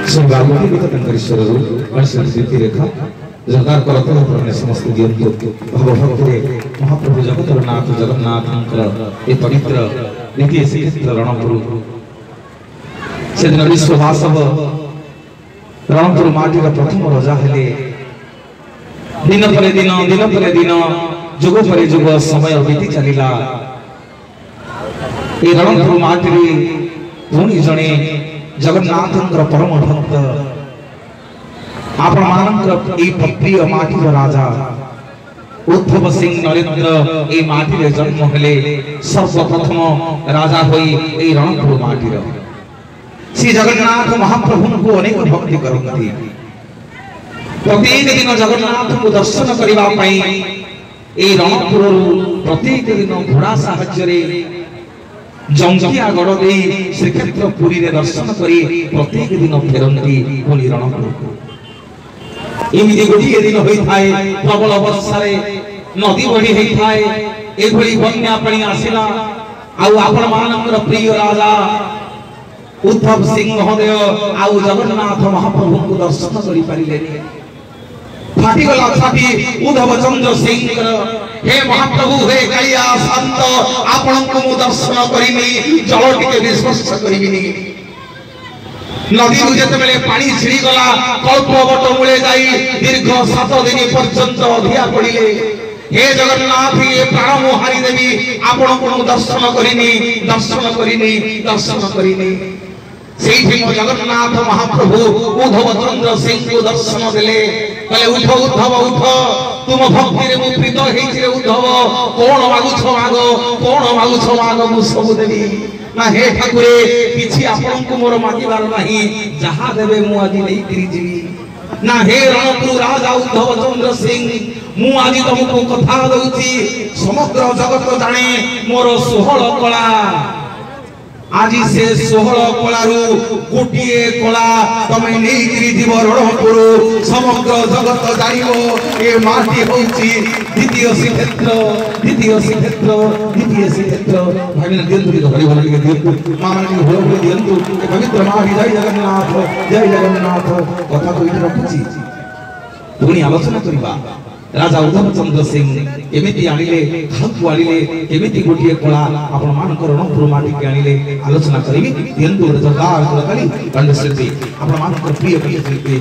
बाबूजी भी तो ईश्वर स्मृति रेखा जगार करते हैं समस्त दियंत भगवत महाप्रभु जगन्नाथ जगन्नाथ ये पवित्र नीति श्रीक्षेत्र रणपुर से दिन विश्ववासव रणपुर माटी प्रथम रजा हेले दिन पर दिन जुग पर जुग समय बीती चलिला ये रणपुर माटी पुणी जड़े जगन्नाथ परम भक्त आपण मानकर प्रिय माटी राजा उद्धव सिंह नरेंद्र ए माटी जन्म हेले सर्वप्रथम राजा होई ए रणपुर माटी श्री जगन्नाथ महाप्रभु को अनेक भक्ति करती प्रत्येक दिन जगन्नाथ को दर्शन करिबा पई ए रणपुर प्रत्येक दिन घोड़ा साहाय्य जंगिया गड़ दे श्रीक्षेत्र पुरी रे दर्शन करी प्रत्येक दिन फेरंती पुणी रणपुर इमिति गोटे दिन होई थाए प्रबल वर्षा रे नदी बढी होई थाए एभली बन्या पानी आसिला आउ आपण मानकर प्रिय राजा उद्धव सिंह महोदय आउ जगन्नाथ महाप्रभु को दर्शन करि परिले फाटी गला छाती उद्धव चंद्र सिंह हे महाप्रभु हे कालिया संत आपण को मु दर्शन करिनी जल टिके विश्वास करिनी नदी जते बेले पानी छिड़ी गला कल्पवट मूले जाई दीर्घ 7 दिन पर्यंत अधिया पड़िले हे जगन्नाथ ये प्राण मोहारी देवी आपण को दर्शन करिनी सेठी जगन्नाथ महाप्रभु उद्धव चंद्र सिंह को दर्शन देले कहले उठ उद्धव उठ तुम भक्ति रे मु प्रीत हेछि रे उद्धव कोन मागुछ मागो मु सब देवी ना हे ठाकुरे किछि आपन को मोर मागिबार नाही जहा देबे मु आदि नै करी जीवी ना हे रणपुर राजा उद्धव चंद्र सिंह मु आदि तुमको कथा दउछि समग्र जगत जाने मोर 16 कला आज से 16 कलारू गोटिए कला तमे नहीं करी जीव रणपुर समग्र जगत जानिबो ए माटी होछि द्वितीय श्रीक्षेत्र भाई ने दियंतु तो हरि बोल के दियंतु मामा ने बोल के दियंतु पवित्र माटी जय जगन्नाथ कथा तो इधर रखछि पुनी आलोचना करिबा राजा उद्धव चंद्र सिंह केमिति आनिले खाकु आनिले केमिति गोटिए कला आपण मानकर रणपुर माटी के आनिले आलोचना करिबी दियंतु जगार कली पंडित शिल्पी आपण मानकर प्रिय शिल्पी